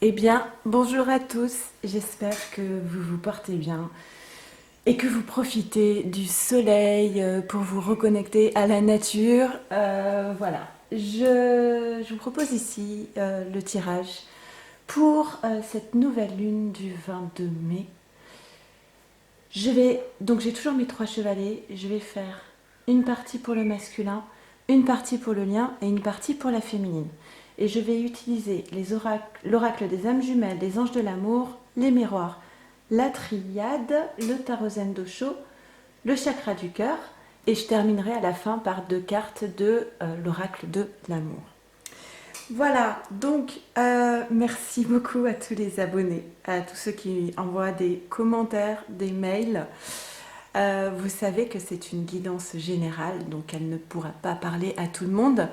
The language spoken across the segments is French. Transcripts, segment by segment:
Eh bien, bonjour à tous, j'espère que vous vous portez bien et que vous profitez du soleil pour vous reconnecter à la nature. Voilà, je vous propose ici le tirage pour cette nouvelle lune du 22 mai. Donc j'ai toujours mes trois chevalets, je vais faire une partie pour le masculin, une partie pour le lien et une partie pour la féminine. Et je vais utiliser l'oracle des âmes jumelles, des anges de l'amour, les miroirs, la triade, le tarot zen dosho, le chakra du cœur et je terminerai à la fin par deux cartes de l'oracle de l'amour. Voilà, donc merci beaucoup à tous les abonnés, à tous ceux qui envoient des commentaires, des mails. Vous savez que c'est une guidance générale, donc elle ne pourra pas parler à tout le monde.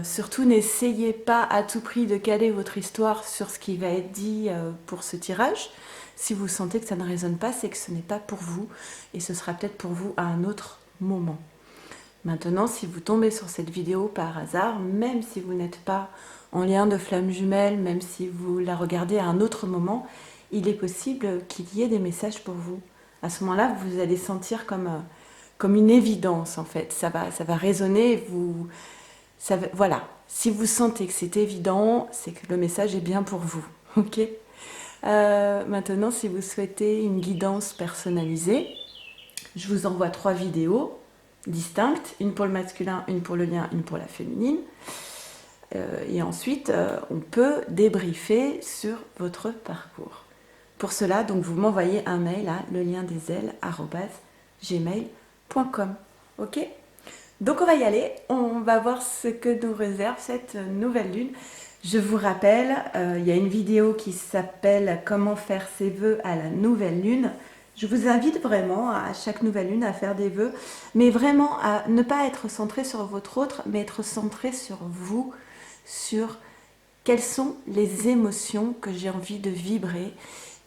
Surtout, n'essayez pas à tout prix de caler votre histoire sur ce qui va être dit pour ce tirage. Si vous sentez que ça ne résonne pas, c'est que ce n'est pas pour vous et ce sera peut-être pour vous à un autre moment. Maintenant, si vous tombez sur cette vidéo par hasard, même si vous n'êtes pas en lien de flamme jumelle, même si vous la regardez à un autre moment, il est possible qu'il y ait des messages pour vous. À ce moment-là, vous allez sentir comme une évidence, en fait. Ça va résonner, voilà. Si vous sentez que c'est évident, c'est que le message est bien pour vous. Ok. Maintenant, si vous souhaitez une guidance personnalisée, je vous envoie 3 vidéos distinctes, une pour le masculin, une pour le lien, une pour la féminine. Et ensuite, on peut débriefer sur votre parcours. Pour cela, donc, vous m'envoyez un mail à leliendesailes@gmail.com. Ok. Donc on va y aller, on va voir ce que nous réserve cette nouvelle lune. Je vous rappelle, il y a une vidéo qui s'appelle « Comment faire ses vœux à la nouvelle lune ». Je vous invite vraiment à chaque nouvelle lune à faire des vœux, mais vraiment à ne pas être centré sur votre autre, mais être centré sur vous, sur quelles sont les émotions que j'ai envie de vibrer,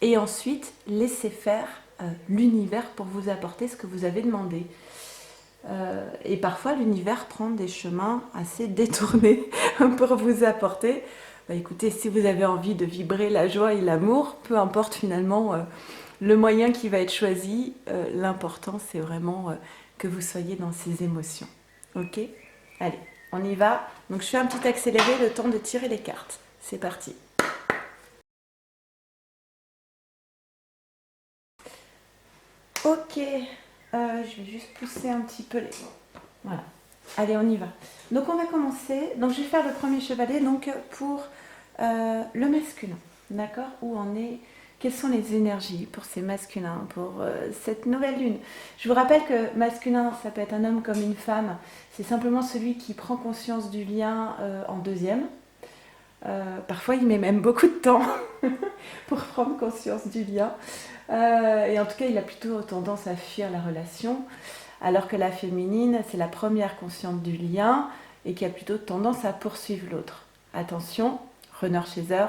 et ensuite laisser faire l'univers pour vous apporter ce que vous avez demandé. Et parfois l'univers prend des chemins assez détournés pour vous apporter. Bah, écoutez, si vous avez envie de vibrer la joie et l'amour, peu importe finalement le moyen qui va être choisi, l'important c'est vraiment que vous soyez dans ces émotions. Ok. Allez, on y va. Donc je fais un petit accéléré, le temps de tirer les cartes. C'est parti. Ok, je vais juste pousser un petit peu les... Voilà. Allez, on y va. Donc on va commencer. Donc je vais faire le premier chevalet donc pour le masculin. D'accord. Où on est. Quelles sont les énergies pour ces masculins, pour cette nouvelle lune? Je vous rappelle que masculin, ça peut être un homme comme une femme. C'est simplement celui qui prend conscience du lien en deuxième. Parfois, il met même beaucoup de temps pour prendre conscience du lien. Et en tout cas, il a plutôt tendance à fuir la relation. Alors que la féminine, c'est la première consciente du lien et qui a plutôt tendance à poursuivre l'autre. Attention, Runner Chaser,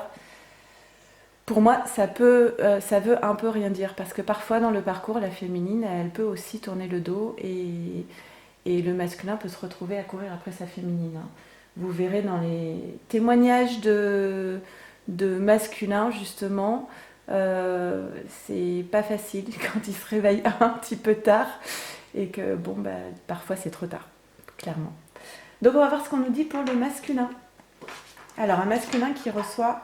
pour moi, ça veut un peu rien dire parce que parfois dans le parcours, la féminine, elle peut aussi tourner le dos et le masculin peut se retrouver à courir après sa féminine. Vous verrez dans les témoignages de masculins, justement, c'est pas facile quand ils se réveillent un petit peu tard et que bon bah parfois c'est trop tard, clairement. Donc on va voir ce qu'on nous dit pour le masculin. Alors un masculin qui reçoit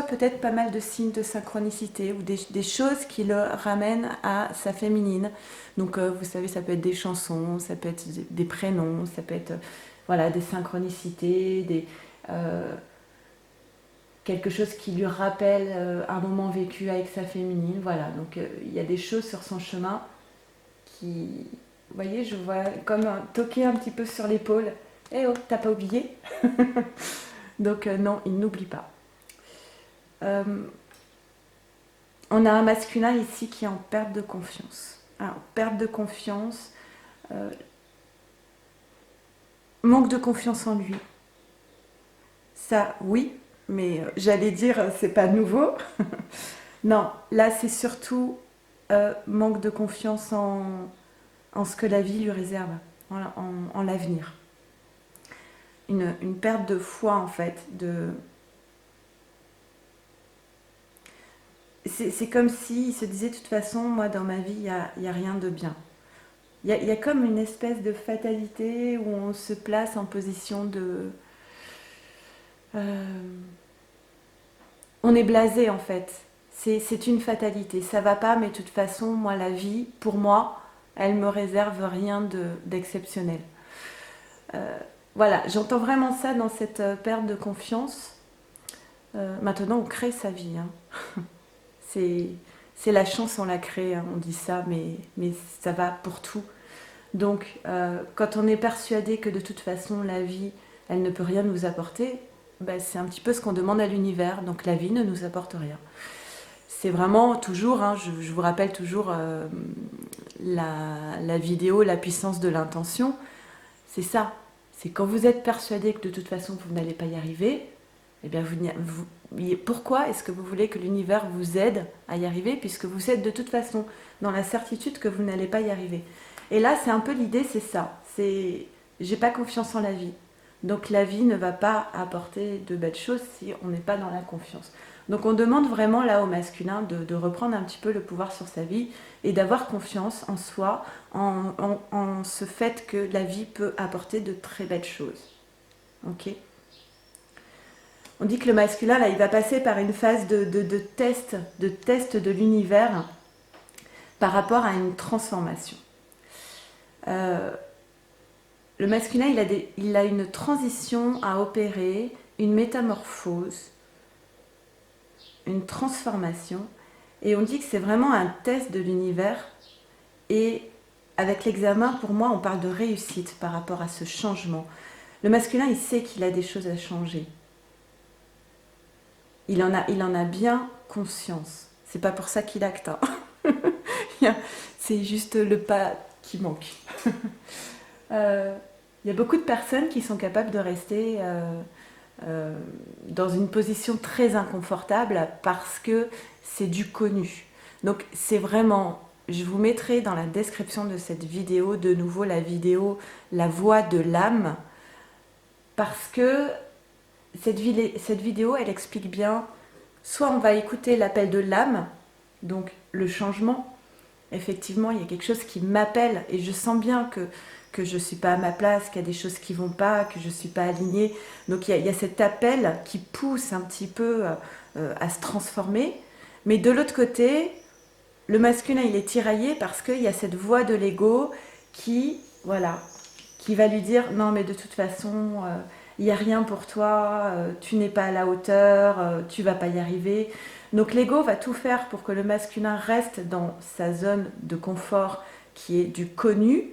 peut-être pas mal de signes de synchronicité ou des choses qui le ramènent à sa féminine. Donc vous savez, ça peut être des chansons, ça peut être des prénoms, ça peut être voilà, des synchronicités, quelque chose qui lui rappelle un moment vécu avec sa féminine. Voilà, donc il y a des choses sur son chemin qui, vous voyez, je vois comme toquer un petit peu sur l'épaule. Eh oh, t'as pas oublié? Donc non, il n'oublie pas. On a un masculin ici qui est en perte de confiance. Alors, perte de confiance, manque de confiance en lui. Ça, oui, mais j'allais dire, c'est pas nouveau. Non, là, c'est surtout manque de confiance en ce que la vie lui réserve, en l'avenir. Une perte de foi, en fait, c'est comme s'il se disait, de toute façon, moi, dans ma vie, y a rien de bien. Il y a comme une espèce de fatalité où on se place en position de... euh, on est blasé, en fait. C'est une fatalité. Ça va pas, mais de toute façon, moi, la vie, pour moi, elle me réserve rien d'exceptionnel. Voilà, j'entends vraiment ça dans cette perte de confiance. Maintenant, on crée sa vie, hein. C'est, c'est la chance, on la crée, hein, on dit ça, mais ça va pour tout. Donc, quand on est persuadé que de toute façon, la vie, elle ne peut rien nous apporter, ben, c'est un petit peu ce qu'on demande à l'univers. Donc, la vie ne nous apporte rien. C'est vraiment toujours, hein, je vous rappelle toujours la vidéo, la puissance de l'intention. C'est ça. C'est quand vous êtes persuadé que de toute façon, vous n'allez pas y arriver, eh bien, pourquoi est-ce que vous voulez que l'univers vous aide à y arriver, puisque vous êtes de toute façon dans la certitude que vous n'allez pas y arriver. Et là, c'est un peu l'idée, c'est ça. C'est, j'ai pas confiance en la vie. Donc la vie ne va pas apporter de belles choses si on n'est pas dans la confiance. Donc on demande vraiment là au masculin de reprendre un petit peu le pouvoir sur sa vie et d'avoir confiance en soi, en ce fait que la vie peut apporter de très belles choses. Ok ? On dit que le masculin, là, il va passer par une phase de test de l'univers par rapport à une transformation. Le masculin, il a une transition à opérer, une métamorphose, une transformation. Et on dit que c'est vraiment un test de l'univers. Et avec l'examen, pour moi, on parle de réussite par rapport à ce changement. Le masculin, il sait qu'il a des choses à changer. Il en a bien conscience. C'est pas pour ça qu'il acte, hein. C'est juste le pas qui manque. Il y a beaucoup de personnes qui sont capables de rester dans une position très inconfortable parce que c'est du connu. Donc c'est vraiment, je vous mettrai dans la description de cette vidéo de nouveau la vidéo La voix de l'âme, parce que cette vidéo, elle explique bien, soit on va écouter l'appel de l'âme, donc le changement. Effectivement, il y a quelque chose qui m'appelle et je sens bien que je ne suis pas à ma place, qu'il y a des choses qui ne vont pas, que je ne suis pas alignée. Donc il y a cet appel qui pousse un petit peu à se transformer. Mais de l'autre côté, le masculin, il est tiraillé parce qu'il y a cette voix de l'ego qui, voilà, qui va lui dire « Non, mais de toute façon, il n'y a rien pour toi, tu n'es pas à la hauteur, tu ne vas pas y arriver. » Donc l'ego va tout faire pour que le masculin reste dans sa zone de confort qui est du connu,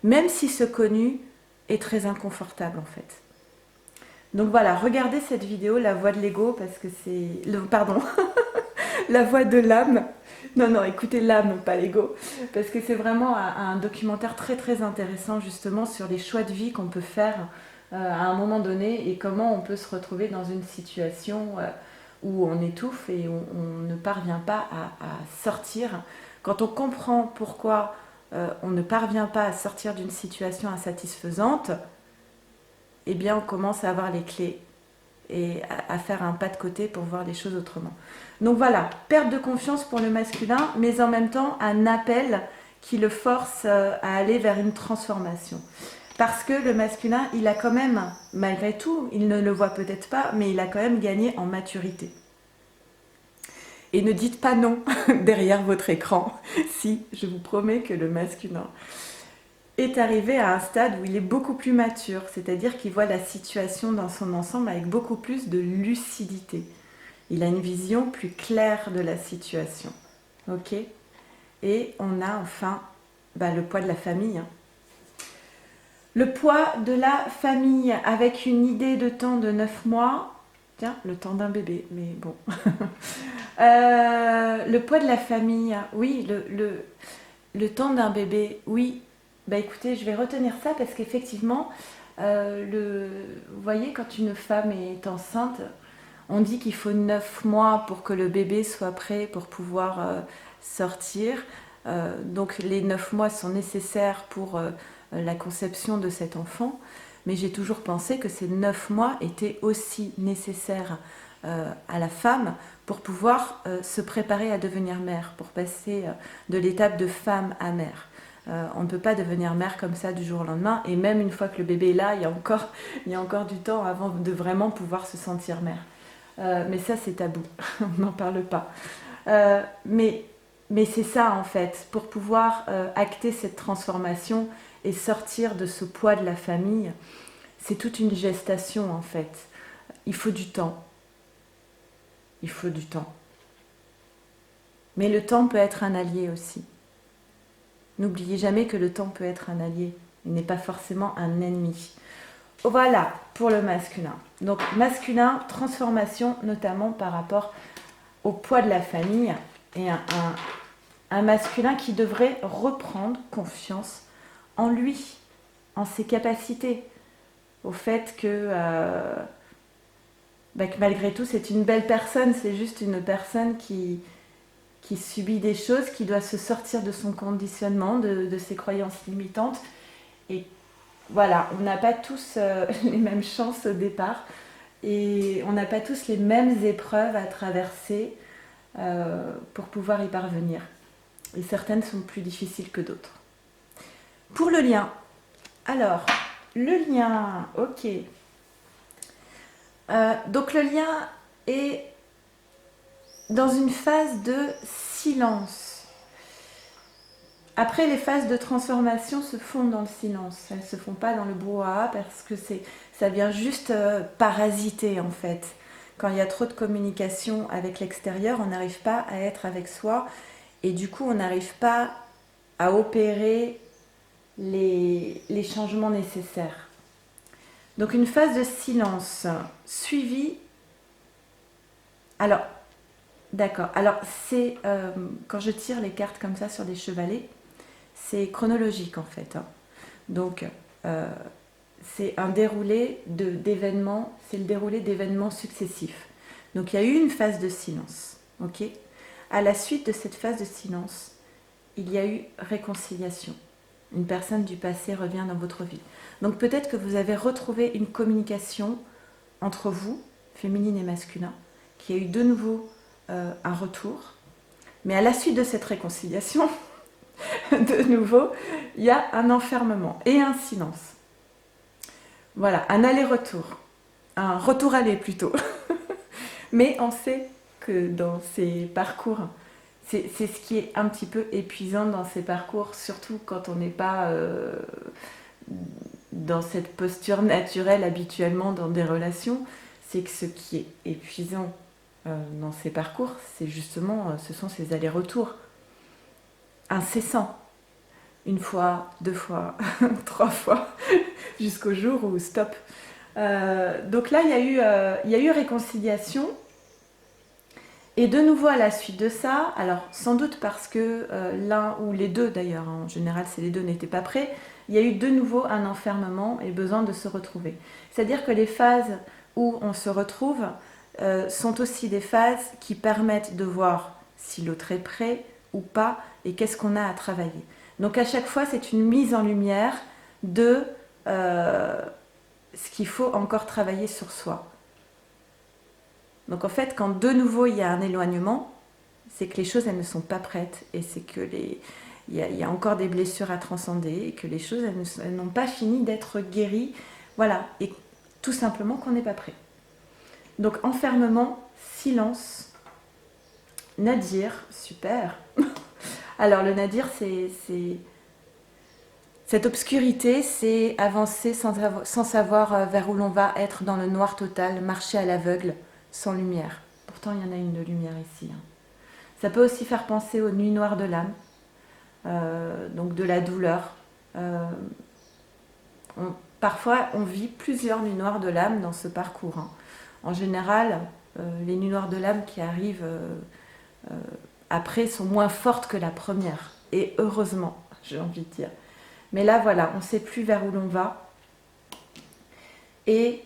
même si ce connu est très inconfortable en fait. Donc voilà, regardez cette vidéo, la voix de l'ego, parce que c'est... Pardon, la voix de l'âme. Non, écoutez l'âme, pas l'ego, parce que c'est vraiment un documentaire très très intéressant justement sur les choix de vie qu'on peut faire à un moment donné et comment on peut se retrouver dans une situation où on étouffe et on ne parvient pas à sortir. Quand on comprend pourquoi on ne parvient pas à sortir d'une situation insatisfaisante, eh bien on commence à avoir les clés et à faire un pas de côté pour voir les choses autrement. Donc voilà, perte de confiance pour le masculin, mais en même temps un appel qui le force à aller vers une transformation. Parce que le masculin, il a quand même, malgré tout, il ne le voit peut-être pas, mais il a quand même gagné en maturité. Et ne dites pas non derrière votre écran. Si, je vous promets que le masculin est arrivé à un stade où il est beaucoup plus mature, c'est-à-dire qu'il voit la situation dans son ensemble avec beaucoup plus de lucidité. Il a une vision plus claire de la situation. Ok ? Et on a enfin le poids de la famille. Le poids de la famille avec une idée de temps de 9 mois. Tiens, le temps d'un bébé, mais bon. Le poids de la famille, oui, le temps d'un bébé, oui. Écoutez, je vais retenir ça parce qu'effectivement, vous voyez, quand une femme est enceinte, on dit qu'il faut 9 mois pour que le bébé soit prêt pour pouvoir sortir. Donc les 9 mois sont nécessaires pour la conception de cet enfant. Mais j'ai toujours pensé que ces 9 mois étaient aussi nécessaires à la femme pour pouvoir se préparer à devenir mère, pour passer de l'étape de femme à mère. On ne peut pas devenir mère comme ça du jour au lendemain, et même une fois que le bébé est là, il y a encore du temps avant de vraiment pouvoir se sentir mère. Mais ça, c'est tabou, on n'en parle pas. Mais c'est ça, en fait, pour pouvoir acter cette transformation et sortir de ce poids de la famille, c'est toute une gestation, en fait. Il faut du temps. Il faut du temps. Mais le temps peut être un allié aussi. N'oubliez jamais que le temps peut être un allié. Il n'est pas forcément un ennemi. Voilà pour le masculin. Donc masculin, transformation notamment par rapport au poids de la famille et un masculin qui devrait reprendre confiance en lui, en ses capacités, au fait que malgré tout c'est une belle personne, c'est juste une personne qui subit des choses, qui doit se sortir de son conditionnement, de ses croyances limitantes. Et voilà, on n'a pas tous les mêmes chances au départ et on n'a pas tous les mêmes épreuves à traverser pour pouvoir y parvenir. Et certaines sont plus difficiles que d'autres. Pour le lien, alors, le lien, ok. Donc le lien est dans une phase de silence. Après, les phases de transformation se font dans le silence. Elles ne se font pas dans le brouhaha parce que ça vient juste parasiter en fait. Quand il y a trop de communication avec l'extérieur, on n'arrive pas à être avec soi et du coup, on n'arrive pas à opérer les changements nécessaires. Donc une phase de silence suivie. Alors, d'accord. Alors, c'est quand je tire les cartes comme ça sur des chevalets, c'est chronologique en fait. Hein. Donc, c'est un déroulé d'événements, c'est le déroulé d'événements successifs. Donc, il y a eu une phase de silence. Ok. À la suite de cette phase de silence, il y a eu réconciliation. Une personne du passé revient dans votre vie. Donc, peut-être que vous avez retrouvé une communication entre vous, féminine et masculin, qui a eu de nouveau un retour. Mais à la suite de cette réconciliation, de nouveau, il y a un enfermement et un silence. Voilà, un aller-retour. Un retour-aller plutôt. Mais on sait que dans ces parcours, c'est ce qui est un petit peu épuisant dans ces parcours, surtout quand on n'est pas dans cette posture naturelle habituellement dans des relations, c'est que ce qui est épuisant dans ces parcours, c'est justement, ce sont ces allers-retours incessants. Une fois, deux fois, trois fois, jusqu'au jour où stop. Donc là, il y a eu réconciliation. Et de nouveau à la suite de ça, alors sans doute parce que l'un ou les deux d'ailleurs, en général c'est les deux n'étaient pas prêts, il y a eu de nouveau un enfermement et besoin de se retrouver. C'est-à-dire que les phases où on se retrouve sont aussi des phases qui permettent de voir si l'autre est prêt ou pas et qu'est-ce qu'on a à travailler. Donc à chaque fois c'est une mise en lumière de ce qu'il faut encore travailler sur soi. Donc en fait, quand de nouveau il y a un éloignement, c'est que les choses elles ne sont pas prêtes et c'est que il y a encore des blessures à transcender et que les choses elles n'ont pas fini d'être guéries. Voilà, et tout simplement qu'on n'est pas prêt. Donc enfermement, silence, nadir, super. Alors le nadir c'est cette obscurité, c'est avancer sans savoir vers où l'on va, être dans le noir total, marcher à l'aveugle. Sans lumière. Pourtant, il y en a une de lumière ici. Hein. Ça peut aussi faire penser aux nuits noires de l'âme, donc de la douleur. Parfois, on vit plusieurs nuits noires de l'âme dans ce parcours. Hein. En général, les nuits noires de l'âme qui arrivent après sont moins fortes que la première. Et heureusement, j'ai envie de dire. Mais là, voilà, on ne sait plus vers où l'on va. Et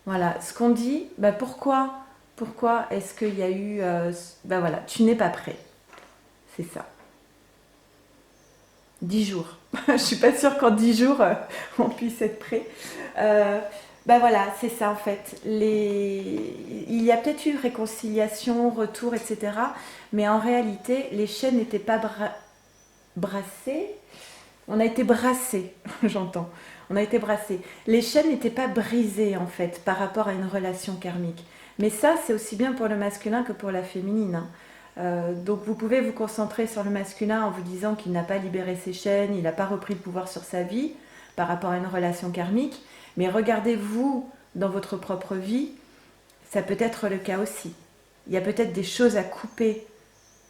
voilà, ce qu'on dit, pourquoi est-ce qu'il y a eu... voilà, tu n'es pas prêt. C'est ça. 10 jours. Je ne suis pas sûre qu'en 10 jours, on puisse être prêt. Bah voilà, c'est ça en fait. Il y a peut-être eu réconciliation, retour, etc. Mais en réalité, les chaînes n'étaient pas brassées. On a été brassés, j'entends. On a été brassés. Les chaînes n'étaient pas brisées en fait par rapport à une relation karmique. Mais ça, c'est aussi bien pour le masculin que pour la féminine, hein. Donc vous pouvez vous concentrer sur le masculin en vous disant qu'il n'a pas libéré ses chaînes, il n'a pas repris le pouvoir sur sa vie par rapport à une relation karmique. Mais regardez-vous dans votre propre vie, ça peut être le cas aussi. Il y a peut-être des choses à couper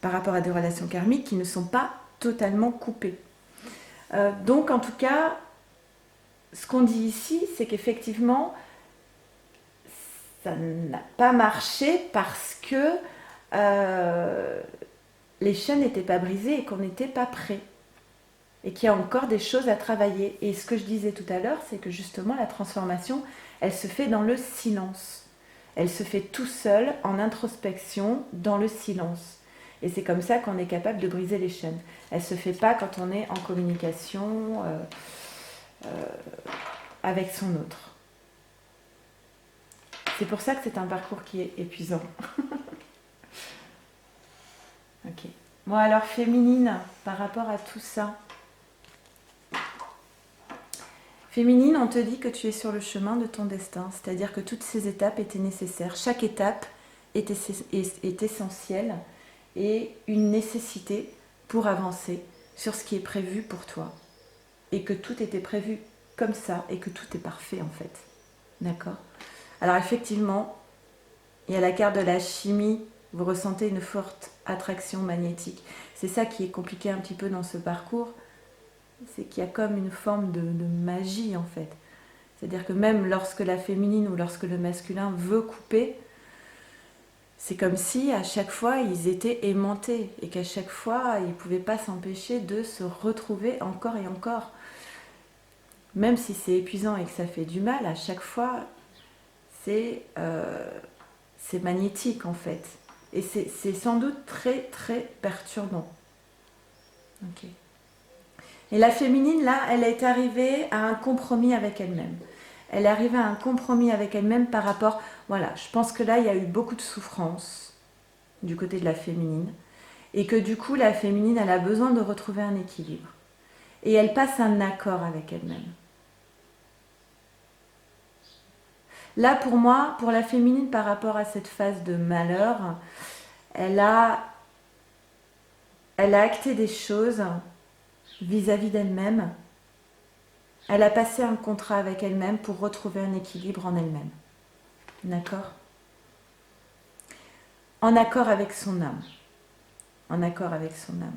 par rapport à des relations karmiques qui ne sont pas totalement coupées. Donc en tout cas, ce qu'on dit ici, c'est qu'effectivement, ça n'a pas marché parce que les chaînes n'étaient pas brisées et qu'on n'était pas prêt. Et qu'il y a encore des choses à travailler. Et ce que je disais tout à l'heure, c'est que justement la transformation, elle se fait dans le silence. Elle se fait tout seul, en introspection, dans le silence. Et c'est comme ça qu'on est capable de briser les chaînes. Elle ne se fait pas quand on est en communication avec son autre. C'est pour ça que c'est un parcours qui est épuisant. Ok. Bon alors féminine, par rapport à tout ça. Féminine, on te dit que tu es sur le chemin de ton destin, c'est-à-dire que toutes ces étapes étaient nécessaires. Chaque étape est essentielle et une nécessité pour avancer sur ce qui est prévu pour toi. Et que tout était prévu comme ça et que tout est parfait en fait. D'accord ? Alors effectivement, il y a la carte de la chimie, vous ressentez une forte attraction magnétique. C'est ça qui est compliqué un petit peu dans ce parcours, c'est qu'il y a comme une forme de magie en fait. C'est-à-dire que même lorsque la féminine ou lorsque le masculin veut couper, c'est comme si à chaque fois ils étaient aimantés et qu'à chaque fois ils ne pouvaient pas s'empêcher de se retrouver encore et encore. Même si c'est épuisant et que ça fait du mal, à chaque fois c'est magnétique en fait. Et c'est sans doute très très perturbant. Ok. Et la féminine là, elle est arrivée à un compromis avec elle-même. Elle est arrivée à un compromis avec elle-même par rapport... Voilà, je pense que là, il y a eu beaucoup de souffrance du côté de la féminine. Et que du coup, la féminine, elle a besoin de retrouver un équilibre. Et elle passe un accord avec elle-même. Là, pour moi, pour la féminine, par rapport à cette phase de malheur, elle a acté des choses vis-à-vis d'elle-même. Elle a passé un contrat avec elle-même pour retrouver un équilibre en elle-même. D'accord ? En accord avec son âme. En accord avec son âme.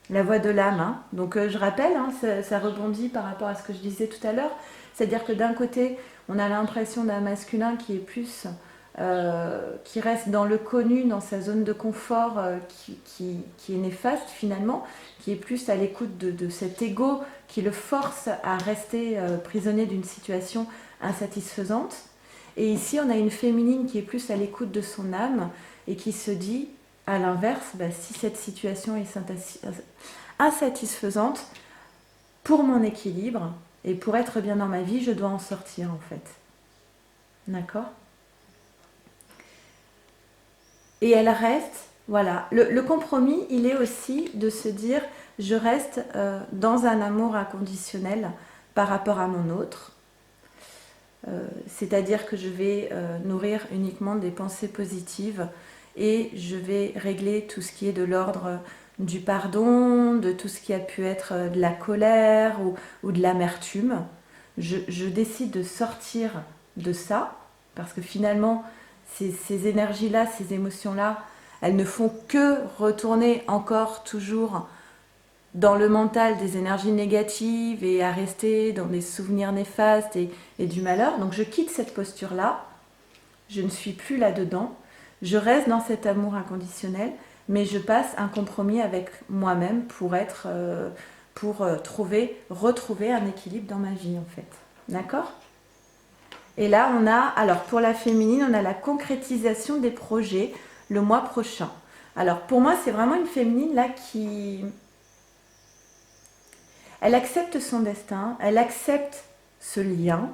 La voix de l'âme, hein. Donc je rappelle, hein, ça rebondit par rapport à ce que je disais tout à l'heure. C'est-à-dire que d'un côté, on a l'impression d'un masculin qui est plus... qui reste dans le connu, dans sa zone de confort, qui est néfaste finalement, qui est plus à l'écoute de cet ego qui le force à rester prisonnier d'une situation insatisfaisante. Et ici, on a une féminine qui est plus à l'écoute de son âme et qui se dit, à l'inverse, bah, si cette situation est insatisfaisante, pour mon équilibre et pour être bien dans ma vie, je dois en sortir en fait. D'accord ? Et elle reste, voilà, le compromis, il est aussi de se dire, je reste dans un amour inconditionnel par rapport à mon autre. C'est-à-dire que je vais nourrir uniquement des pensées positives et je vais régler tout ce qui est de l'ordre du pardon, de tout ce qui a pu être de la colère ou de l'amertume. Je décide de sortir de ça parce que finalement, ces énergies-là, ces émotions-là, elles ne font que retourner encore toujours dans le mental des énergies négatives et à rester dans des souvenirs néfastes et du malheur. Donc je quitte cette posture-là, je ne suis plus là-dedans, je reste dans cet amour inconditionnel, mais je passe un compromis avec moi-même pour retrouver un équilibre dans ma vie en fait. D'accord ? Et là, on a, alors pour la féminine, on a la concrétisation des projets le mois prochain. Alors pour moi, c'est vraiment une féminine là qui... Elle accepte son destin, elle accepte ce lien,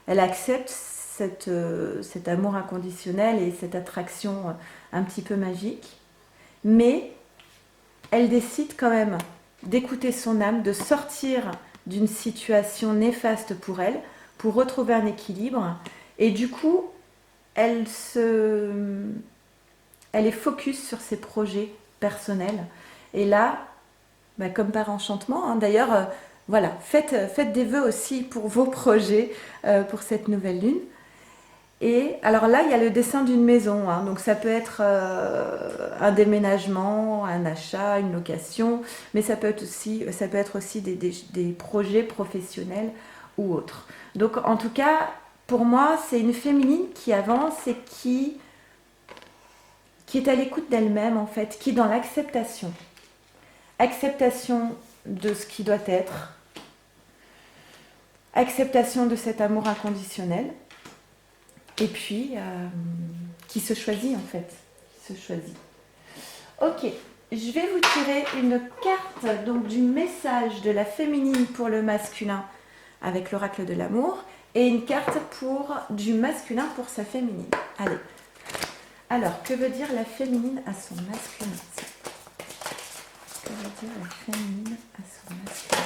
elle accepte cet amour inconditionnel et cette attraction un petit peu magique, mais elle décide quand même d'écouter son âme, de sortir d'une situation néfaste pour elle, pour retrouver un équilibre, et du coup, elle est focus sur ses projets personnels. Et là, bah, comme par enchantement, hein, d'ailleurs, voilà, faites des vœux aussi pour vos projets pour cette nouvelle lune. Et alors là, il y a le dessin d'une maison, hein, donc ça peut être un déménagement, un achat, une location, mais ça peut être aussi des projets professionnels ou autres. Donc en tout cas, pour moi, c'est une féminine qui avance et qui est à l'écoute d'elle-même en fait, qui est dans l'acceptation. Acceptation de ce qui doit être, acceptation de cet amour inconditionnel, et puis qui se choisit en fait, qui se choisit. Ok, je vais vous tirer une carte donc du message de la féminine pour le masculin avec l'oracle de l'amour et une carte du masculin pour sa féminine. Allez. Alors, que veut dire la féminine à son masculin? Que veut dire la féminine à son masculin?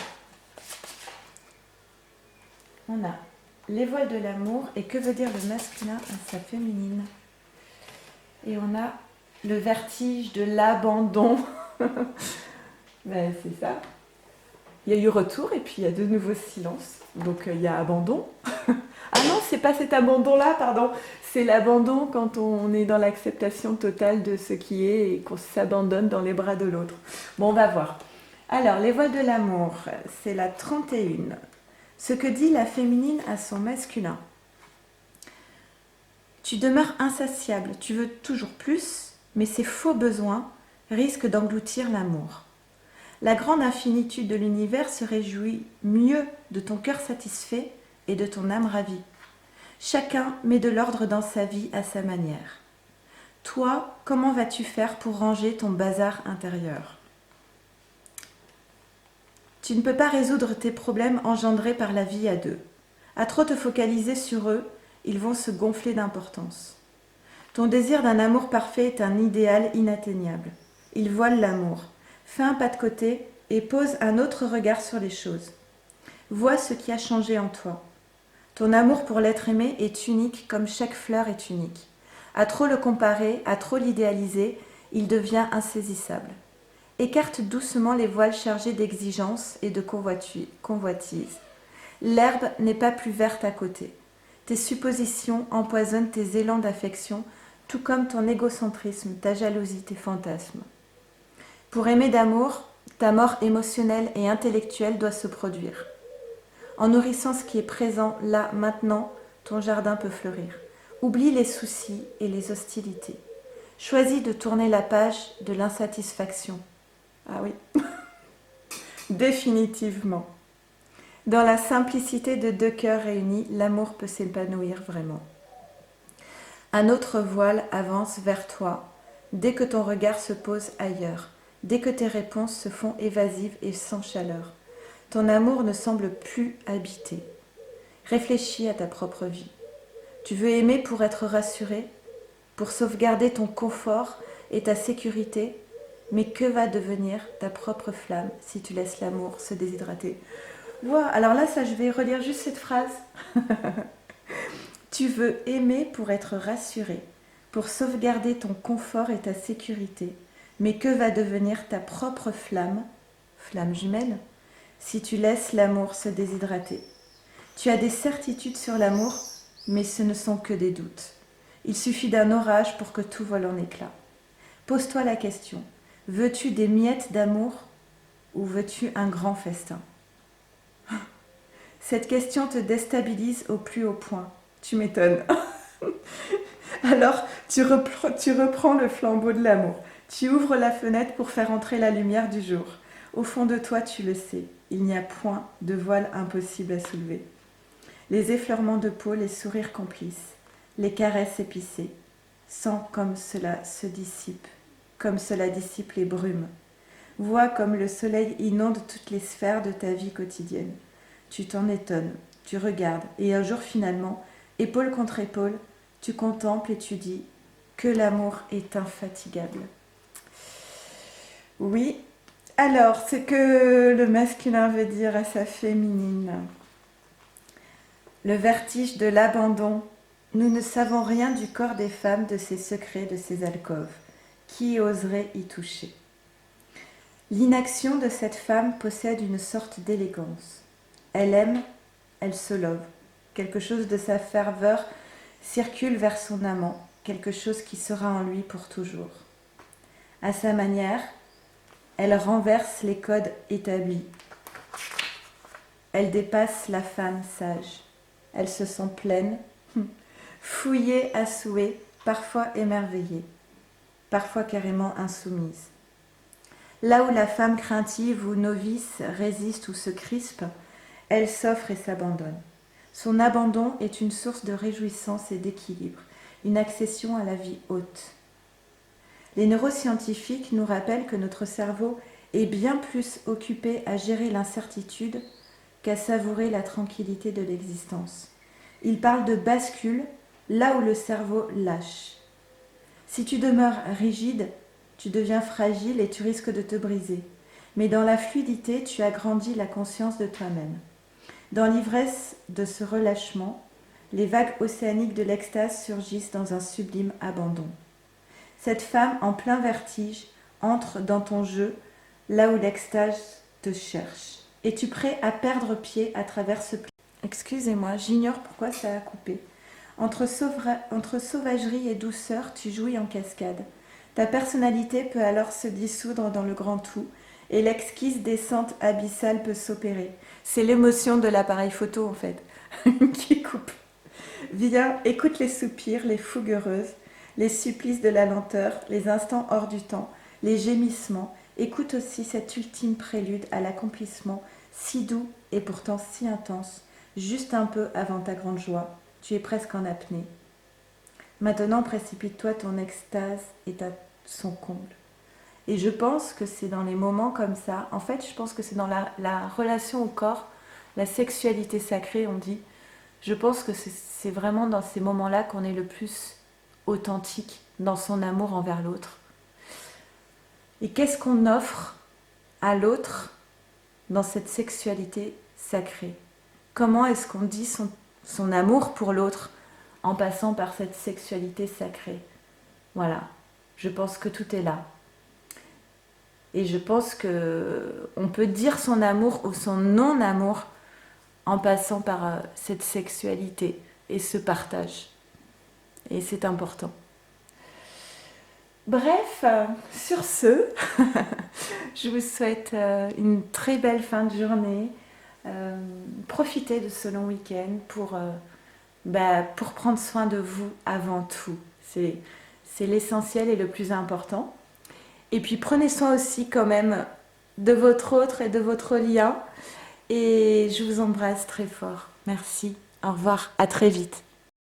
On a les voiles de l'amour et que veut dire le masculin à sa féminine? Et on a le vertige de l'abandon. Ben, c'est ça. Il y a eu retour et puis il y a de nouveau silence. Donc il y a abandon. Ah non, c'est pas cet abandon-là, pardon. C'est l'abandon quand on est dans l'acceptation totale de ce qui est et qu'on s'abandonne dans les bras de l'autre. Bon, on va voir. Alors, les voiles de l'amour, c'est la 31. Ce que dit la féminine à son masculin. Tu demeures insatiable, tu veux toujours plus, mais ces faux besoins risquent d'engloutir l'amour. La grande infinitude de l'univers se réjouit mieux de ton cœur satisfait et de ton âme ravie. Chacun met de l'ordre dans sa vie à sa manière. Toi, comment vas-tu faire pour ranger ton bazar intérieur? Tu ne peux pas résoudre tes problèmes engendrés par la vie à deux. À trop te focaliser sur eux, ils vont se gonfler d'importance. Ton désir d'un amour parfait est un idéal inatteignable. Il voile l'amour. Fais un pas de côté et pose un autre regard sur les choses. Vois ce qui a changé en toi. Ton amour pour l'être aimé est unique comme chaque fleur est unique. À trop le comparer, à trop l'idéaliser, il devient insaisissable. Écarte doucement les voiles chargés d'exigences et de convoitises. L'herbe n'est pas plus verte à côté. Tes suppositions empoisonnent tes élans d'affection, tout comme ton égocentrisme, ta jalousie, tes fantasmes. Pour aimer d'amour, ta mort émotionnelle et intellectuelle doit se produire. En nourrissant ce qui est présent là, maintenant, ton jardin peut fleurir. Oublie les soucis et les hostilités. Choisis de tourner la page de l'insatisfaction. Ah oui, définitivement. Dans la simplicité de deux cœurs réunis, l'amour peut s'épanouir vraiment. Un autre voile avance vers toi dès que ton regard se pose ailleurs, dès que tes réponses se font évasives et sans chaleur. Ton amour ne semble plus habité. Réfléchis à ta propre vie. Tu veux aimer pour être rassuré, pour sauvegarder ton confort et ta sécurité, mais que va devenir ta propre flamme si tu laisses l'amour se déshydrater? Wow, alors là, je vais relire juste cette phrase. Tu veux aimer pour être rassuré, pour sauvegarder ton confort et ta sécurité, mais que va devenir ta propre flamme, flamme jumelle, si tu laisses l'amour se déshydrater? Tu as des certitudes sur l'amour, mais ce ne sont que des doutes. Il suffit d'un orage pour que tout vole en éclats. Pose-toi la question, veux-tu des miettes d'amour ou veux-tu un grand festin? Cette question te déstabilise au plus haut point. Tu m'étonnes. Alors, tu reprends le flambeau de l'amour. Tu ouvres la fenêtre pour faire entrer la lumière du jour. Au fond de toi, tu le sais, il n'y a point de voile impossible à soulever. Les effleurements de peau, les sourires complices, les caresses épicées, sens comme cela se dissipe, comme cela dissipe les brumes. Vois comme le soleil inonde toutes les sphères de ta vie quotidienne. Tu t'en étonnes, tu regardes, et un jour finalement, épaule contre épaule, tu contemples et tu dis que l'amour est infatigable. Oui, alors, ce que le masculin veut dire à sa féminine. Le vertige de l'abandon. Nous ne savons rien du corps des femmes, de ses secrets, de ses alcôves. Qui oserait y toucher? L'inaction de cette femme possède une sorte d'élégance. Elle aime, elle se love. Quelque chose de sa ferveur circule vers son amant, quelque chose qui sera en lui pour toujours. À sa manière, elle renverse les codes établis. Elle dépasse la femme sage. Elle se sent pleine, fouillée à souhait, parfois émerveillée, parfois carrément insoumise. Là où la femme craintive ou novice résiste ou se crispe, elle s'offre et s'abandonne. Son abandon est une source de réjouissance et d'équilibre, une accession à la vie haute. Les neuroscientifiques nous rappellent que notre cerveau est bien plus occupé à gérer l'incertitude qu'à savourer la tranquillité de l'existence. Ils parlent de bascule, là où le cerveau lâche. Si tu demeures rigide, tu deviens fragile et tu risques de te briser. Mais dans la fluidité, tu agrandis la conscience de toi-même. Dans l'ivresse de ce relâchement, les vagues océaniques de l'extase surgissent dans un sublime abandon. Cette femme en plein vertige entre dans ton jeu, là où l'extase te cherche. Es-tu prêt à perdre pied à travers ce pli? Excusez-moi, j'ignore pourquoi ça a coupé. Entre sauvagerie et douceur, tu jouis en cascade. Ta personnalité peut alors se dissoudre dans le grand tout et l'exquise descente abyssale peut s'opérer. C'est l'émotion de l'appareil photo en fait qui coupe. Viens, écoute les soupirs, les fougues heureuses, les supplices de la lenteur, les instants hors du temps, les gémissements. Écoute aussi cet ultime prélude à l'accomplissement si doux et pourtant si intense, juste un peu avant ta grande joie. Tu es presque en apnée. Maintenant, précipite-toi, ton extase est à son comble. Et je pense que c'est dans les moments comme ça, en fait, je pense que c'est dans la relation au corps, la sexualité sacrée, on dit. Je pense que c'est vraiment dans ces moments-là qu'on est le plus authentique dans son amour envers l'autre. Et qu'est-ce qu'on offre à l'autre dans cette sexualité sacrée? Comment est-ce qu'on dit son amour pour l'autre en passant par cette sexualité sacrée? Voilà, je pense que tout est là. Et je pense qu'on peut dire son amour ou son non-amour en passant par cette sexualité et ce partage. Et c'est important. Bref, sur ce, je vous souhaite une très belle fin de journée. Profitez de ce long week-end pour prendre soin de vous avant tout. C'est l'essentiel et le plus important. Et puis prenez soin aussi quand même de votre autre et de votre lien. Et je vous embrasse très fort. Merci. Au revoir. À très vite.